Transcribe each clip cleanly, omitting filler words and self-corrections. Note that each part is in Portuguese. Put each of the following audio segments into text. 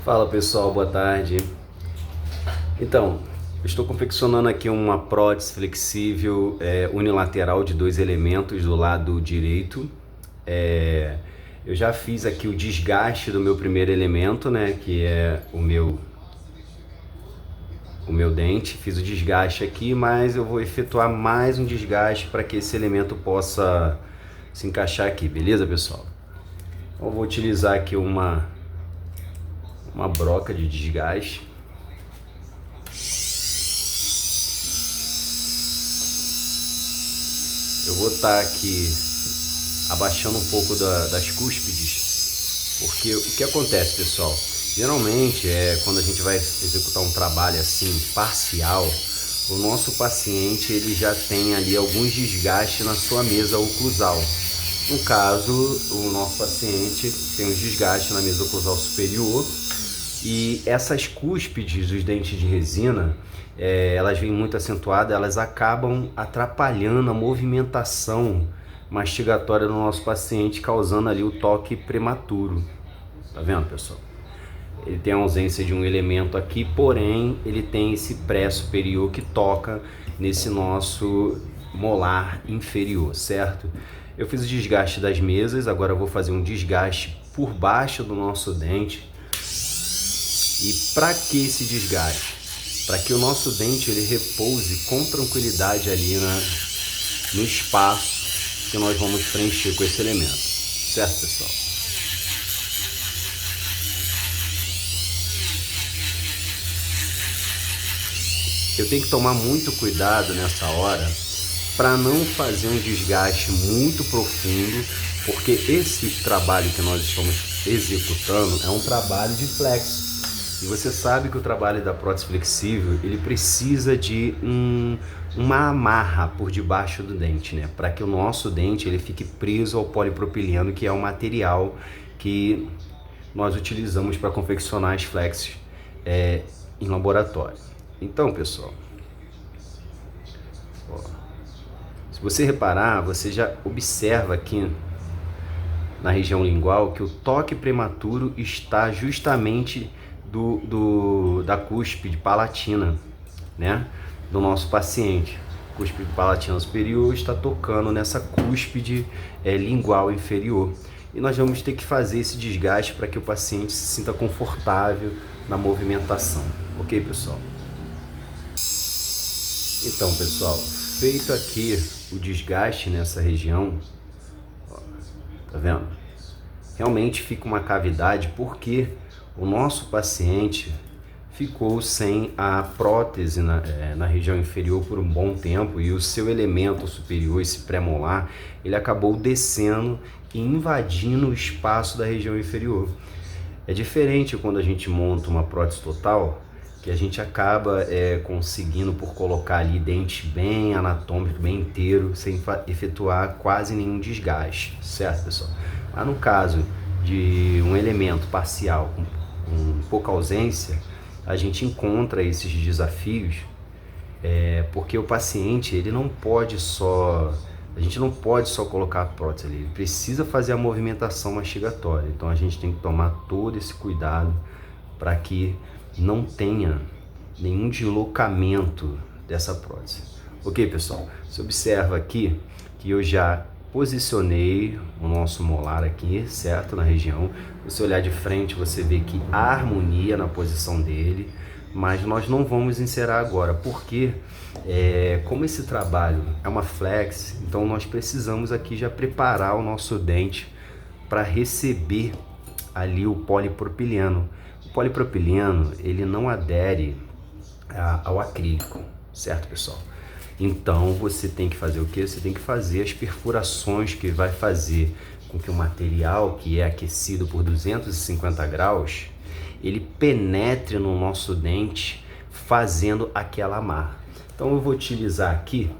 Fala pessoal, boa tarde. Então, eu estou confeccionando aqui uma prótese flexível unilateral de 2 elementos do lado direito. Eu já fiz aqui o desgaste do meu primeiro elemento, né, que é o meu dente. Fiz o desgaste aqui, mas eu vou efetuar mais um desgaste para que esse elemento possa se encaixar aqui, beleza pessoal? Então, eu vou utilizar aqui uma broca de desgaste. Eu vou estar aqui abaixando um pouco das cúspides, porque o que acontece, pessoal? Geralmente, quando a gente vai executar um trabalho assim, parcial, o nosso paciente ele já tem ali alguns desgastes na sua mesa oclusal. No caso, o nosso paciente tem um desgaste na mesa oclusal superior e essas cúspides dos dentes de resina, elas vêm muito acentuadas, elas acabam atrapalhando a movimentação mastigatória do nosso paciente, causando ali o toque prematuro. Tá vendo, pessoal? Ele tem a ausência de um elemento aqui, porém ele tem esse pré-superior que toca nesse nosso molar inferior, certo? Eu fiz o desgaste das mesas, agora eu vou fazer um desgaste por baixo do nosso dente. E para que esse desgaste? Para que o nosso dente ele repouse com tranquilidade ali no espaço que nós vamos preencher com esse elemento, certo, pessoal? Eu tenho que tomar muito cuidado nessa hora para não fazer um desgaste muito profundo, porque esse trabalho que nós estamos executando é um trabalho de flexo. E você sabe que o trabalho da prótese flexível, ele precisa de uma amarra por debaixo do dente, né? Para que o nosso dente ele fique preso ao polipropileno, que é o material que nós utilizamos para confeccionar as flexes em laboratório. Então, pessoal, ó, se você reparar, você já observa aqui na região lingual que o toque prematuro está justamente da cúspide palatina, né, do nosso paciente. A cúspide palatina superior está tocando nessa cúspide lingual inferior. E nós vamos ter que fazer esse desgaste para que o paciente se sinta confortável na movimentação. Ok, pessoal? Então, pessoal, feito aqui o desgaste nessa região, ó, tá vendo? Realmente fica uma cavidade porque o nosso paciente ficou sem a prótese na região inferior por um bom tempo e o seu elemento superior, esse pré-molar, ele acabou descendo e invadindo o espaço da região inferior. É diferente quando a gente monta uma prótese total, que a gente acaba conseguindo por colocar ali dente bem anatômico, bem inteiro, sem efetuar quase nenhum desgaste, certo, pessoal? Mas no caso de um elemento parcial com pouca ausência, a gente encontra esses desafios, porque o paciente ele não pode só, a gente não pode só colocar a prótese ali, ele precisa fazer a movimentação mastigatória. Então a gente tem que tomar todo esse cuidado para que não tenha nenhum deslocamento dessa prótese. Ok, pessoal? Você observa aqui que eu já posicionei o nosso molar aqui, certo? Na região. Se você olhar de frente, você vê que há harmonia na posição dele, mas nós não vamos inserar agora, porque como esse trabalho é uma flex, então nós precisamos aqui já preparar o nosso dente para receber ali o polipropileno. O polipropileno, ele não adere ao acrílico, certo, pessoal? Então você tem que fazer o que? Você tem que fazer as perfurações que vai fazer com que o material, que é aquecido por 250 graus, ele penetre no nosso dente, fazendo aquela amarra. Então eu vou utilizar aqui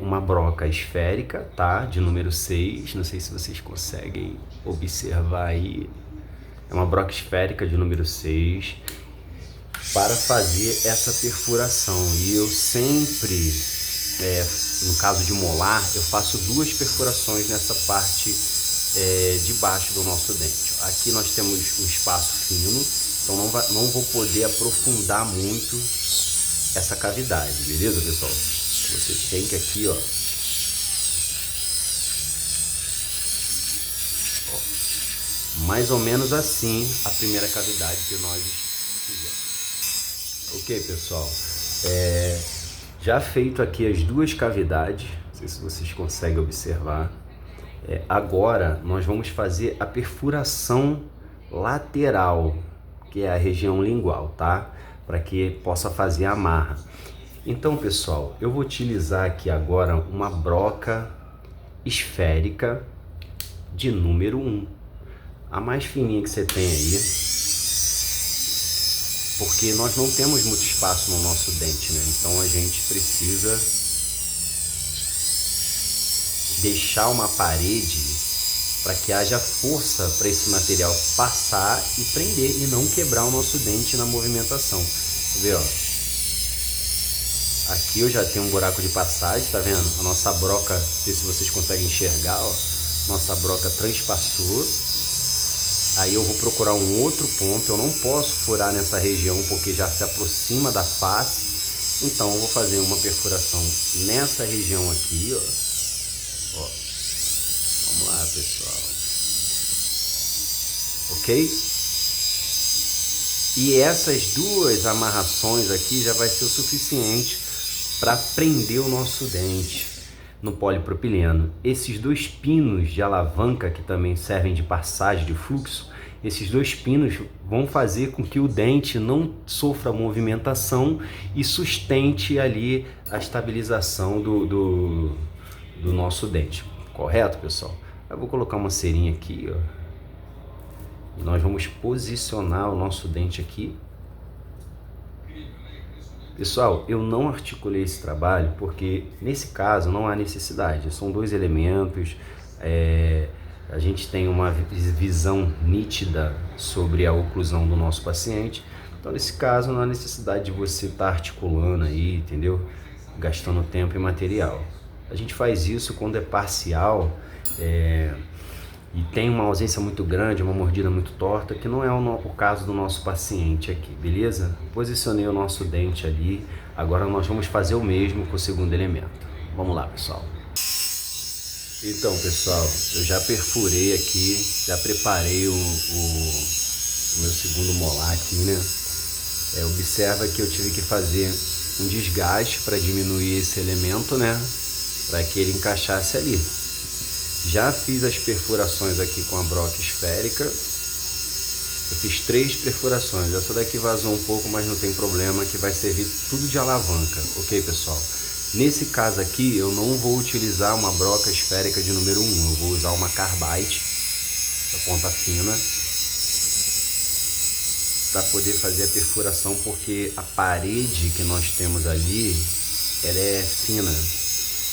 uma broca esférica, tá? De número 6, não sei se vocês conseguem observar aí. É uma broca esférica de número 6 para fazer essa perfuração. E eu sempre, no caso de molar, eu faço 2 perfurações nessa parte de baixo do nosso dente. Aqui nós temos um espaço fino Então não vou poder aprofundar muito essa cavidade, beleza, pessoal? Você tem que aqui, ó, mais ou menos assim a primeira cavidade que nós fizemos. Ok, pessoal? Já feito aqui as duas cavidades, não sei se vocês conseguem observar. Agora nós vamos fazer a perfuração lateral, que é a região lingual, tá? Para que possa fazer a amarra. Então, pessoal, eu vou utilizar aqui agora uma broca esférica de número 1. A mais fininha que você tem aí, porque nós não temos muito espaço no nosso dente, né? Então a gente precisa deixar uma parede para que haja força para esse material passar e prender e não quebrar o nosso dente na movimentação. Tá vendo, ó? Aqui eu já tenho um buraco de passagem, tá vendo? A nossa broca, não sei se vocês conseguem enxergar, ó. Nossa broca transpassou. Aí eu vou procurar um outro ponto. Eu não posso furar nessa região porque já se aproxima da face. Então eu vou fazer uma perfuração nessa região aqui, ó. Vamos lá, pessoal. Ok? E essas duas amarrações aqui já vai ser o suficiente para prender o nosso dente no polipropileno. Esses dois pinos de alavanca que também servem de passagem de fluxo, esses dois pinos vão fazer com que o dente não sofra movimentação e sustente ali a estabilização do nosso dente. Correto, pessoal? Eu vou colocar uma cerinha aqui, ó. E nós vamos posicionar o nosso dente aqui. Pessoal, eu não articulei esse trabalho porque nesse caso não há necessidade. São dois elementos, a gente tem uma visão nítida sobre a oclusão do nosso paciente. Então nesse caso não há necessidade de você estar articulando aí, entendeu? Gastando tempo e material. A gente faz isso quando é parcial e tem uma ausência muito grande, uma mordida muito torta, que não é o caso do nosso paciente aqui, beleza? Posicionei o nosso dente ali, agora nós vamos fazer o mesmo com o segundo elemento. Vamos lá, pessoal. Então, pessoal, eu já perfurei aqui, já preparei o meu segundo molar aqui, né? Observa que eu tive que fazer um desgaste para diminuir esse elemento, né? Para que ele encaixasse ali. Já fiz as perfurações aqui com a broca esférica. Eu fiz 3 perfurações. Essa daqui vazou um pouco, mas não tem problema, que vai servir tudo de alavanca. Ok, pessoal? Nesse caso aqui, eu não vou utilizar uma broca esférica de número 1. Eu vou usar uma carbide, da ponta fina, para poder fazer a perfuração, porque a parede que nós temos ali, ela é fina.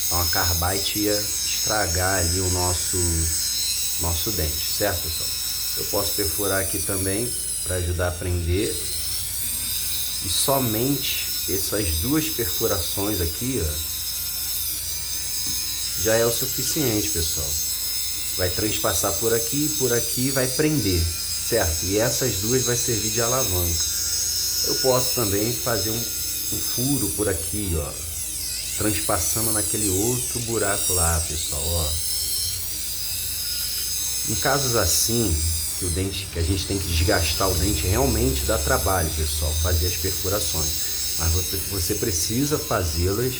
Então a carbide ia estragar ali o nosso dente, certo, pessoal? Eu posso perfurar aqui também para ajudar a prender, e somente essas duas perfurações aqui, ó, já é o suficiente, pessoal. Vai transpassar por aqui e vai prender, certo? E essas duas vai servir de alavanca. Eu posso também fazer um furo por aqui, ó, transpassando naquele outro buraco lá, pessoal, ó. Em casos assim, que a gente tem que desgastar o dente, realmente dá trabalho, pessoal, fazer as perfurações. Mas você precisa fazê-las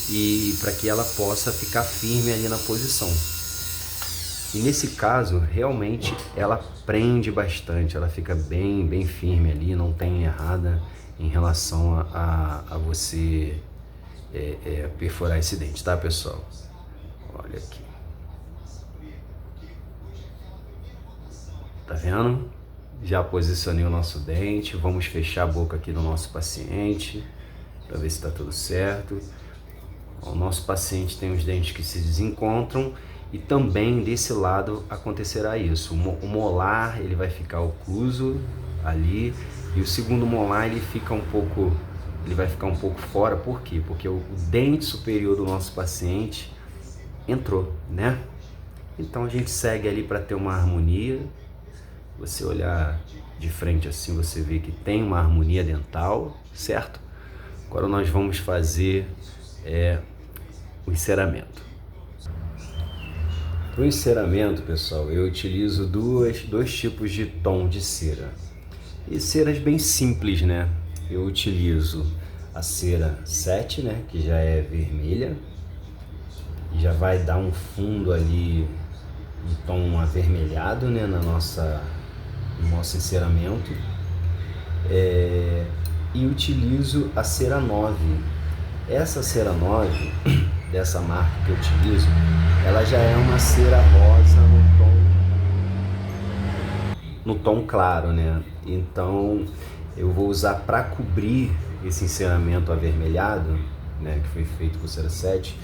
e para que ela possa ficar firme ali na posição. E nesse caso, realmente, ela prende bastante, ela fica bem firme ali, não tem errada em relação a você perfurar esse dente, tá, pessoal? Olha aqui. Tá vendo? Já posicionei o nosso dente. Vamos fechar a boca aqui do nosso paciente para ver se está tudo certo. O nosso paciente tem os dentes que se desencontram e também desse lado acontecerá isso. O molar ele vai ficar ocluso ali e o segundo molar ele vai ficar um pouco fora. Por quê? Porque o dente superior do nosso paciente entrou, né? Então a gente segue ali para ter uma harmonia. Você olhar de frente assim você vê que tem uma harmonia dental, certo? Agora nós vamos fazer o enceramento. Para o enceramento, pessoal, eu utilizo dois tipos de tom de cera. E ceras bem simples, né? Eu utilizo a cera 7, né? Que já é vermelha. E já vai dar um fundo ali, um tom avermelhado, né? No nosso enceramento. E utilizo a cera 9. Essa cera 9, dessa marca que eu utilizo, ela já é uma cera rosa no tom claro, né? Então eu vou usar para cobrir esse enceramento avermelhado, né, que foi feito com cera 7,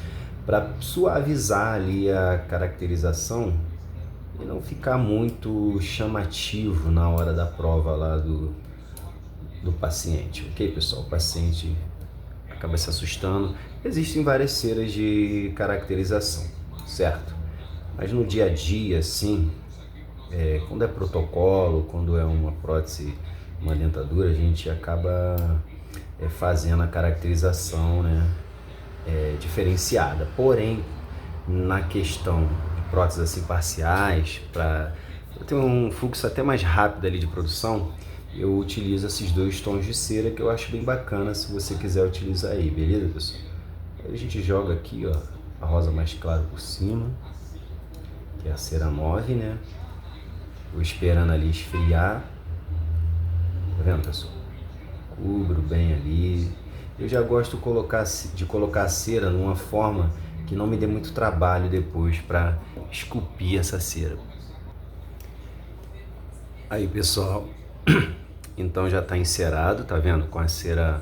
para suavizar ali a caracterização e não ficar muito chamativo na hora da prova lá do paciente, ok, pessoal? O paciente acaba se assustando. Existem várias ceras de caracterização, certo? Mas no dia a dia, assim, quando é protocolo, quando é uma prótese, uma dentadura, a gente acaba fazendo a caracterização, né, diferenciada. Porém, na questão de próteses assim parciais, para ter um fluxo até mais rápido ali de produção, eu utilizo esses dois tons de cera que eu acho bem bacana se você quiser utilizar aí, beleza, pessoal? Aí a gente joga aqui, ó, a rosa mais clara por cima, que é a cera 9, né? Vou esperando ali esfriar. Tá vendo, pessoal? Cubro bem ali. Eu já gosto de colocar a cera numa forma que não me dê muito trabalho depois para esculpir essa cera. Aí, pessoal, então já está encerado, tá vendo? Com a cera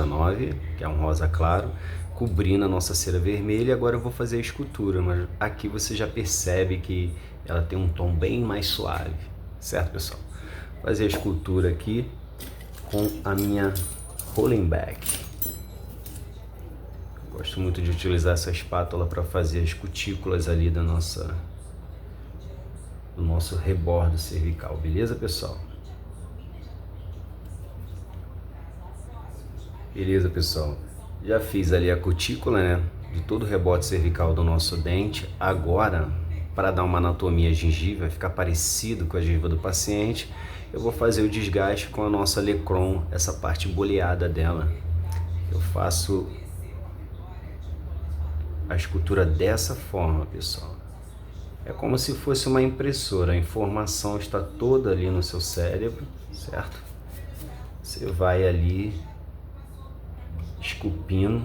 9, que é um rosa claro, cobrindo a nossa cera vermelha. Agora eu vou fazer a escultura, mas aqui você já percebe que ela tem um tom bem mais suave, certo, pessoal? Vou fazer a escultura aqui com a minha rolling back. Gosto muito de utilizar essa espátula para fazer as cutículas ali do nosso rebordo cervical, beleza, pessoal? Beleza, pessoal? Já fiz ali a cutícula, né, de todo o rebordo cervical do nosso dente. Agora, para dar uma anatomia gengiva, ficar parecido com a gengiva do paciente, eu vou fazer o desgaste com a nossa Lecron, essa parte boleada dela. Eu faço a escultura dessa forma, pessoal. É como se fosse uma impressora, a informação está toda ali no seu cérebro, certo? Você vai ali esculpindo,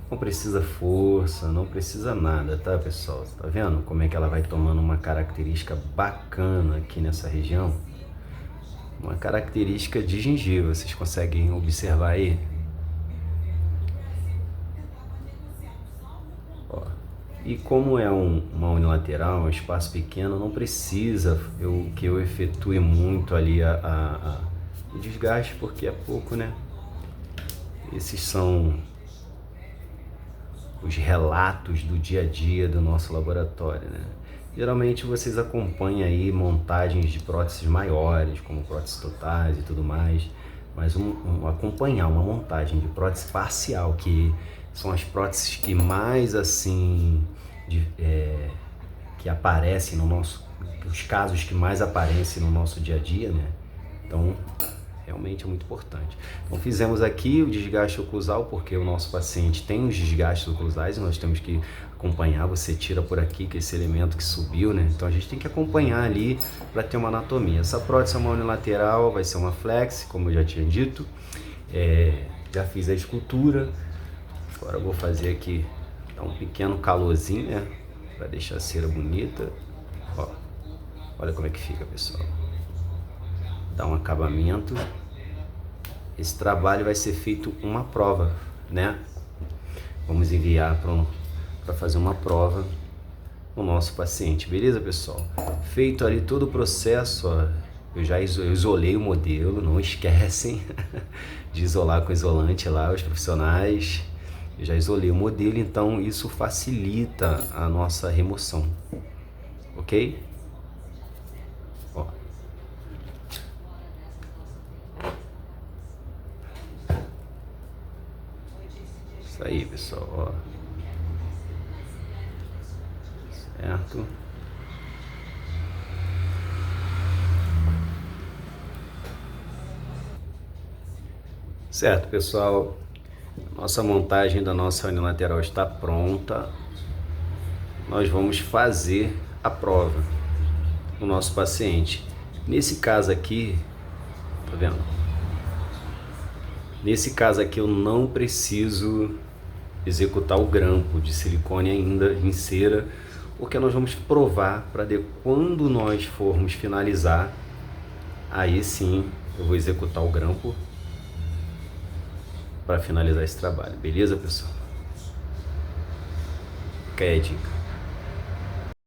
não precisa força, não precisa nada, tá, pessoal? Tá vendo como é que ela vai tomando uma característica bacana aqui nessa região? Uma característica de gengiva, vocês conseguem observar aí? Ó. E como é uma unilateral, um espaço pequeno, não precisa que eu efetue muito ali o desgaste, porque é pouco, né? Esses são os relatos do dia a dia do nosso laboratório, né? Geralmente vocês acompanham aí montagens de próteses maiores, como próteses totais e tudo mais, mas acompanhar uma montagem de prótese parcial, que são as próteses que mais assim, que aparecem no nosso, os casos que mais aparecem no nosso dia a dia, né? Então, realmente é muito importante. Então fizemos aqui o desgaste oclusal, porque o nosso paciente tem os desgastes oclusais e nós temos que acompanhar. Você tira por aqui que esse elemento que subiu, né? Então a gente tem que acompanhar ali para ter uma anatomia. Essa prótese é uma unilateral, vai ser uma flex, como eu já tinha dito. Já fiz a escultura. Agora eu vou fazer aqui, dar um pequeno calorzinho, né? Para deixar a cera bonita. Ó, olha como é que fica, pessoal. Dá um acabamento. Esse trabalho vai ser feito uma prova, né? Vamos enviar para fazer uma prova no nosso paciente, beleza, pessoal? Feito ali todo o processo, ó, eu já isolei o modelo, não esquecem de isolar com isolante lá, os profissionais. Eu já isolei o modelo, então isso facilita a nossa remoção, ok? Isso aí, pessoal, ó. Certo? Certo, pessoal. Nossa montagem da nossa unilateral está pronta. Nós vamos fazer a prova no nosso paciente. Nesse caso aqui, tá vendo? Nesse caso aqui eu não preciso executar o grampo de silicone ainda em cera, porque nós vamos provar para quando nós formos finalizar, aí sim eu vou executar o grampo para finalizar esse trabalho. Beleza, pessoal? Fica aí a dica.